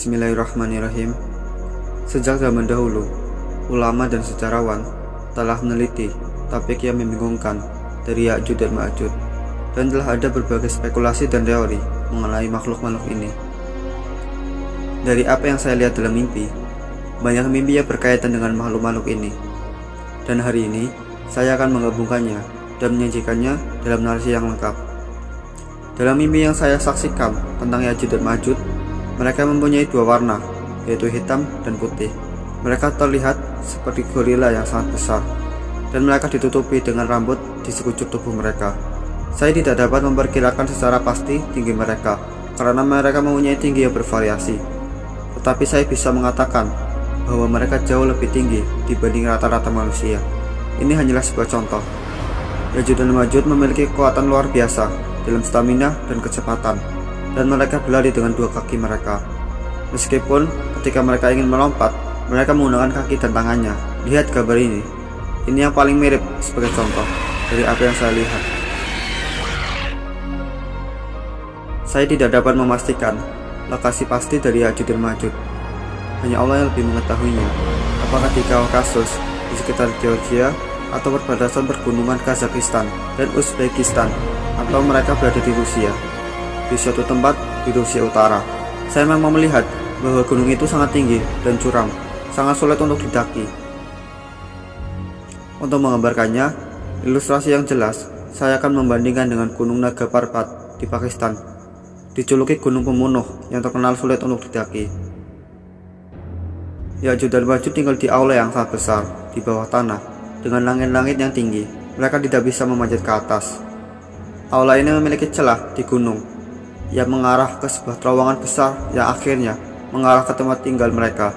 Bismillahirrahmanirrahim. Sejak zaman dahulu, ulama dan sejarawan telah meneliti topik yang membingungkan dari Ya'juj dan Ma'juj, dan telah ada berbagai spekulasi dan teori mengenai makhluk-makhluk ini. Dari apa yang saya lihat dalam mimpi, banyak mimpi yang berkaitan dengan makhluk-makhluk ini. Dan hari ini, saya akan menggabungkannya dan menyajikannya dalam narasi yang lengkap. Dalam mimpi yang saya saksikan tentang Ya'juj dan Ma'juj, mereka mempunyai dua warna, yaitu hitam dan putih. Mereka terlihat seperti gorila yang sangat besar, dan mereka ditutupi dengan rambut di sekujur tubuh mereka. Saya tidak dapat memperkirakan secara pasti tinggi mereka, karena mereka mempunyai tinggi yang bervariasi. Tetapi saya bisa mengatakan bahwa mereka jauh lebih tinggi dibanding rata-rata manusia. Ini hanyalah sebuah contoh. Ya'juj dan Ma'juj memiliki kekuatan luar biasa dalam stamina dan kecepatan, dan mereka berlari dengan dua kaki mereka. Meskipun ketika mereka ingin melompat, mereka menggunakan kaki dan tangannya. Lihat gambar ini. Ini yang paling mirip sebagai contoh dari apa yang saya lihat. Saya tidak dapat memastikan lokasi pasti dari Ya'juj dan Ma'juj. Hanya Allah yang lebih mengetahuinya. Apakah di Kaukasus, di sekitar Georgia, atau perbatasan pergunungan Kazakhstan dan Uzbekistan, atau mereka berada di Rusia, di suatu tempat di Rusia Utara. Saya memang melihat bahwa gunung itu sangat tinggi dan curam, sangat sulit untuk didaki. Untuk menggambarkannya, ilustrasi yang jelas, saya akan membandingkan dengan Gunung Naga Parbat di Pakistan, dijuluki gunung pembunuh yang terkenal sulit untuk didaki. Ya'juj dan Ma'juj tinggal di aula yang sangat besar di bawah tanah dengan langit-langit yang tinggi. Mereka tidak bisa memanjat ke atas. Aula ini memiliki celah di gunung yang mengarah ke sebuah terowongan besar yang akhirnya mengarah ke tempat tinggal mereka.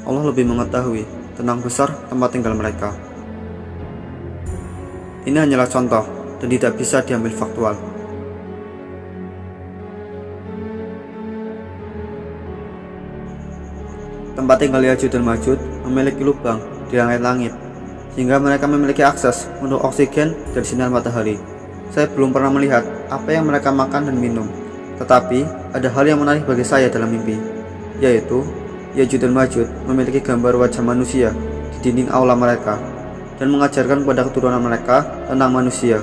Allah lebih mengetahui tentang besar tempat tinggal mereka. Ini hanyalah contoh dan tidak bisa diambil faktual. Tempat tinggal Ya'juj dan Ma'juj memiliki lubang di langit-langit, sehingga mereka memiliki akses untuk oksigen dan sinar matahari. Saya belum pernah melihat apa yang mereka makan dan minum, tetapi ada hal yang menarik bagi saya dalam mimpi, yaitu Ya'juj dan Ma'juj memiliki gambar wajah manusia di dinding aula mereka, dan mengajarkan kepada keturunan mereka tentang manusia,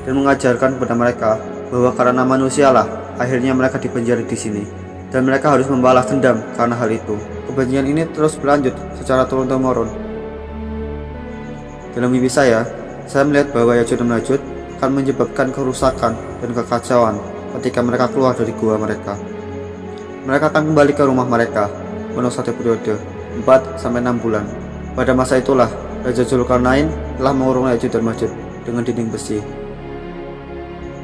dan mengajarkan kepada mereka bahwa karena manusialah akhirnya mereka dipenjara di sini, dan mereka harus membalas dendam karena hal itu. Kebencian ini terus berlanjut secara turun-temurun. Dalam mimpi saya melihat bahwa Ya'juj dan Ma'juj akan menyebabkan kerusakan dan kekacauan ketika mereka keluar dari gua mereka. Mereka akan kembali ke rumah mereka menurut satu periode 4-6 bulan. Pada masa itulah Raja Zulkarnain telah mengurung Ya'juj dan Ma'juj dengan dinding besi.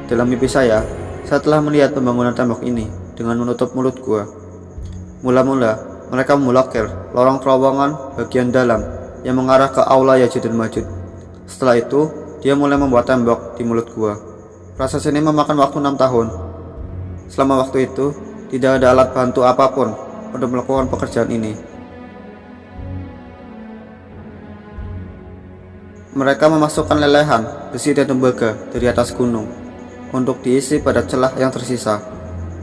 Dalam mimpi saya telah melihat pembangunan tembok ini dengan menutup mulut gua. Mula-mula mereka memblokir lorong terowongan bagian dalam yang mengarah ke aula Ya'juj dan Ma'juj. Setelah itu, dia mulai membuat tembok di mulut gua. Proses ini memakan waktu 6 tahun. Selama waktu itu, tidak ada alat bantu apapun untuk melakukan pekerjaan ini. Mereka memasukkan lelehan besi dan tembaga dari atas gunung untuk diisi pada celah yang tersisa,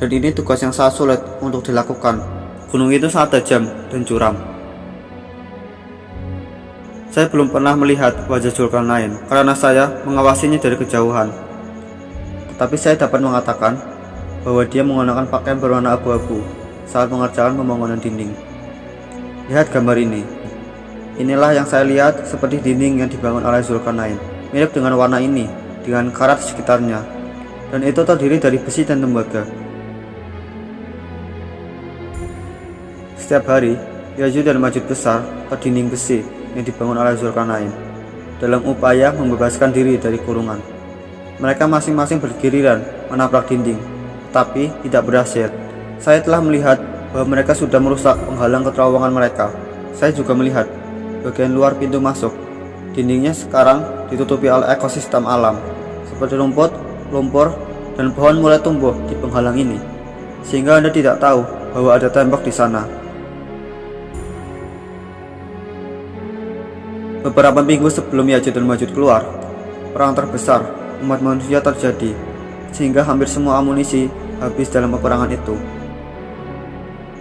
dan ini tugas yang sangat sulit untuk dilakukan. Gunung itu sangat tajam dan curam. Saya belum pernah melihat wajah Zulkarnain karena saya mengawasinya dari kejauhan, tetapi saya dapat mengatakan bahwa dia menggunakan pakaian berwarna abu-abu saat mengerjakan pembangunan dinding. Lihat gambar ini. Inilah yang saya lihat seperti dinding yang dibangun oleh Zulkarnain, mirip dengan warna ini, dengan karat di sekitarnya, dan itu terdiri dari besi dan tembaga. Setiap hari, Ya'juj dan Ma'juj besar ke dinding besi yang dibangun oleh Zulkarnain dalam upaya membebaskan diri dari kurungan. Mereka masing-masing bergiliran menabrak dinding, tapi tidak berhasil. Saya telah melihat bahwa mereka sudah merusak penghalang ke terowongan mereka. Saya juga melihat bagian luar pintu masuk. Dindingnya sekarang ditutupi oleh ekosistem alam, seperti rumput, lumpur, dan pohon mulai tumbuh di penghalang ini, sehingga Anda tidak tahu bahwa ada tembok di sana. Beberapa minggu sebelum Ya'juj dan Ma'juj keluar, perang terbesar umat manusia terjadi, sehingga hampir semua amunisi habis dalam peperangan itu.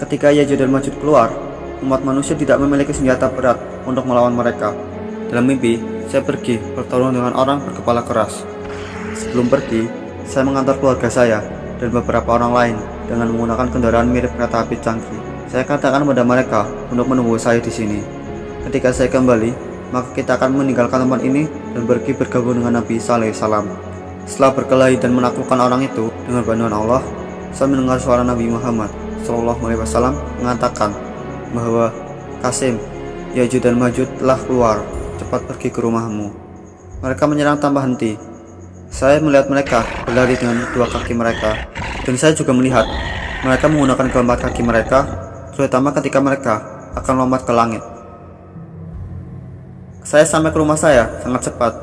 Ketika Ya'juj dan Ma'juj keluar, umat manusia tidak memiliki senjata berat untuk melawan mereka. Dalam mimpi, saya pergi bertarung dengan orang berkepala keras. Sebelum pergi, saya mengantar keluarga saya dan beberapa orang lain dengan menggunakan kendaraan mirip kereta api canggih. Saya katakan pada mereka untuk menunggu saya di sini. Ketika saya kembali, maka kita akan meninggalkan tempat ini dan pergi bergabung dengan Nabi Isa alaihissalam. Setelah berkelahi dan menaklukkan orang itu dengan bantuan Allah, saya mendengar suara Nabi Muhammad SAW mengatakan bahwa Qasim, Ya'juj dan Ma'juj telah keluar, cepat pergi ke rumahmu. Mereka menyerang tanpa henti. Saya melihat mereka berlari dengan dua kaki mereka, dan saya juga melihat mereka menggunakan keempat kaki mereka, terutama ketika mereka akan lompat ke langit. Saya sampai ke rumah saya sangat cepat.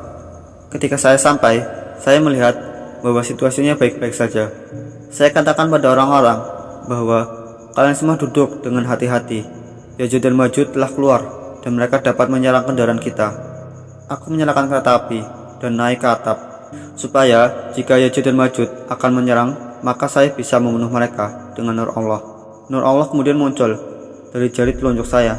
Ketika saya sampai, saya melihat bahwa situasinya baik-baik saja. Saya katakan pada orang-orang bahwa kalian semua duduk dengan hati-hati. Ya'juj dan Ma'juj telah keluar dan mereka dapat menyerang kendaraan kita. Aku menyalakan kereta api dan naik ke atap, supaya jika Ya'juj dan Ma'juj akan menyerang, maka saya bisa membunuh mereka dengan nur Allah. Nur Allah kemudian muncul dari jari telunjuk saya,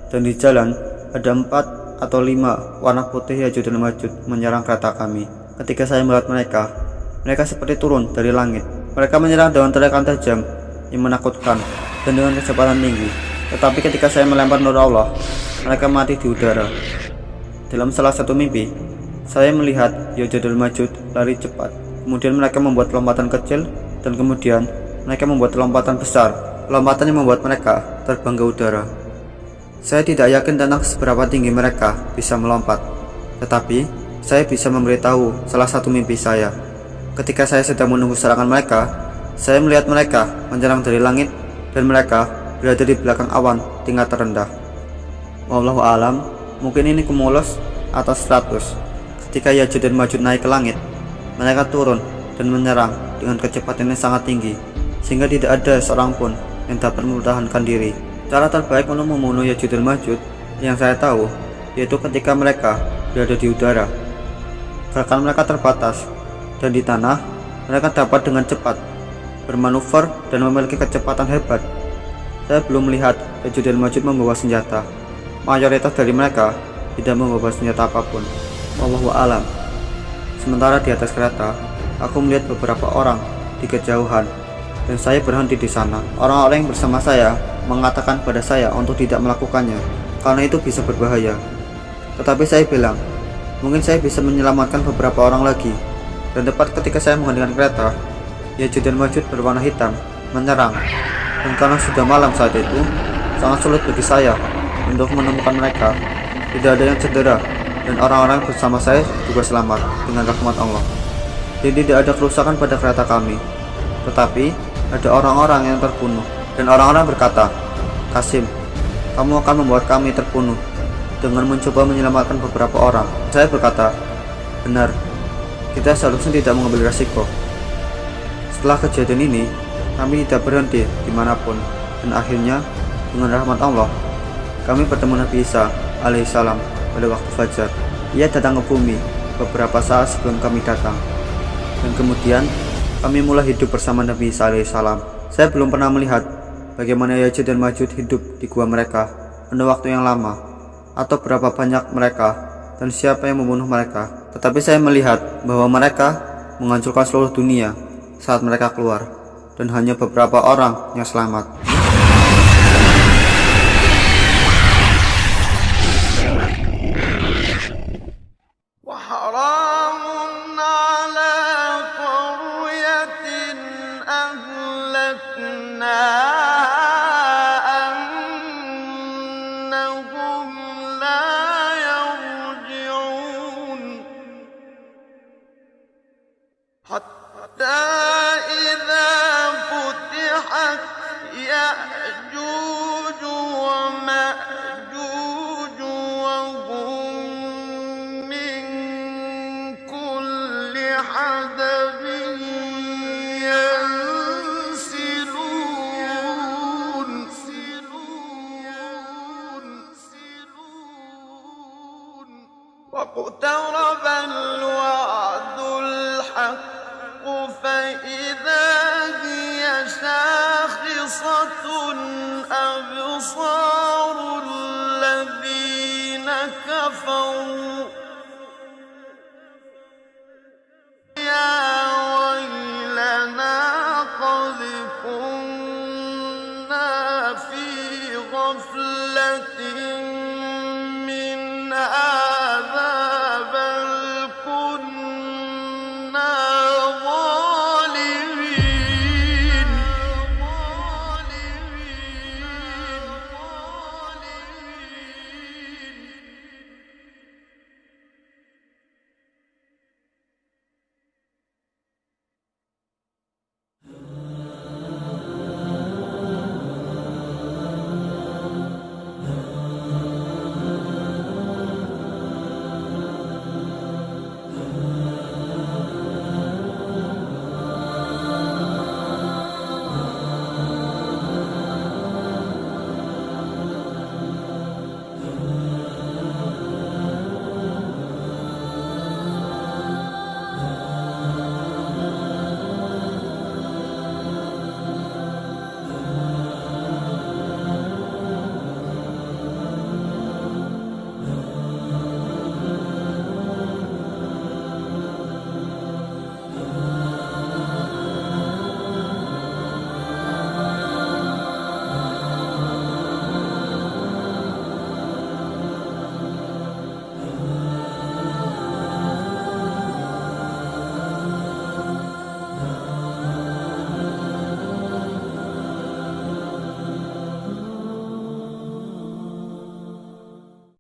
dan di jalan ada 4 atau 5 warna putih Ya'juj dan Ma'juj menyerang kereta kami. Ketika saya melihat mereka, mereka seperti turun dari langit. Mereka menyerang dengan teriakan tajam yang menakutkan dan dengan kecepatan tinggi. Tetapi ketika saya melempar nur Allah, mereka mati di udara. Dalam salah satu mimpi, saya melihat Ya'juj dan Ma'juj lari cepat. Kemudian mereka membuat lompatan kecil, dan kemudian mereka membuat lompatan besar. Lompatan yang membuat mereka terbang ke udara. Saya tidak yakin tentang seberapa tinggi mereka bisa melompat, tetapi saya bisa memberitahu salah satu mimpi saya. Ketika saya sedang menunggu serangan mereka, saya melihat mereka menyerang dari langit, dan mereka berada di belakang awan tingkat terendah. Wallahu alam, mungkin ini kumulus atau 100. Ketika Ya'juj dan Ma'juj naik ke langit, mereka turun dan menyerang dengan kecepatan yang sangat tinggi, sehingga tidak ada seorang pun yang dapat mempertahankan diri. Cara terbaik untuk membunuh Ya'juj dan Ma'juj yang saya tahu, yaitu ketika mereka berada di udara. Gerakan mereka terbatas, dan di tanah mereka dapat dengan cepat bermanuver dan memiliki kecepatan hebat. Saya belum melihat Ya'juj dan Ma'juj membawa senjata. Mayoritas dari mereka tidak membawa senjata apapun. Wallahu alam. Sementara di atas kereta, aku melihat beberapa orang di kejauhan, dan saya berhenti di sana. Orang-orang yang bersama saya mengatakan pada saya untuk tidak melakukannya, karena itu bisa berbahaya. Tetapi saya bilang, mungkin saya bisa menyelamatkan beberapa orang lagi. Dan tepat ketika saya menghentikan kereta, Ya'juj dan Ma'juj berwarna hitam menyerang. Dan karena sudah malam saat itu, sangat sulit bagi saya untuk menemukan mereka. Tidak ada yang cedera, dan orang-orang bersama saya juga selamat dengan rahmat Allah. Jadi tidak ada kerusakan pada kereta kami. Tetapi ada orang-orang yang terbunuh, dan orang-orang berkata, Qasim, kamu akan membuat kami terbunuh dengan mencoba menyelamatkan beberapa orang. Saya berkata, benar, kita seharusnya tidak mengambil resiko. Setelah kejadian ini, kami tidak berhenti dimanapun, dan akhirnya dengan rahmat Allah, kami bertemu Nabi Isa alaihissalam pada waktu fajar. Ia datang ke bumi beberapa saat sebelum kami datang, dan kemudian kami mulai hidup bersama Nabi Isa alaihissalam. Saya belum pernah melihat bagaimana Ya'juj dan Ma'juj hidup di gua mereka pada waktu yang lama, atau berapa banyak mereka dan siapa yang membunuh mereka. Tetapi saya melihat bahwa mereka menghancurkan seluruh dunia saat mereka keluar, dan hanya beberapa orang yang selamat. واقترب الوعد الحق فإذا هي شاخصة أبصار الذين كفروا يا ويلنا قد كنا في غفلة من هذا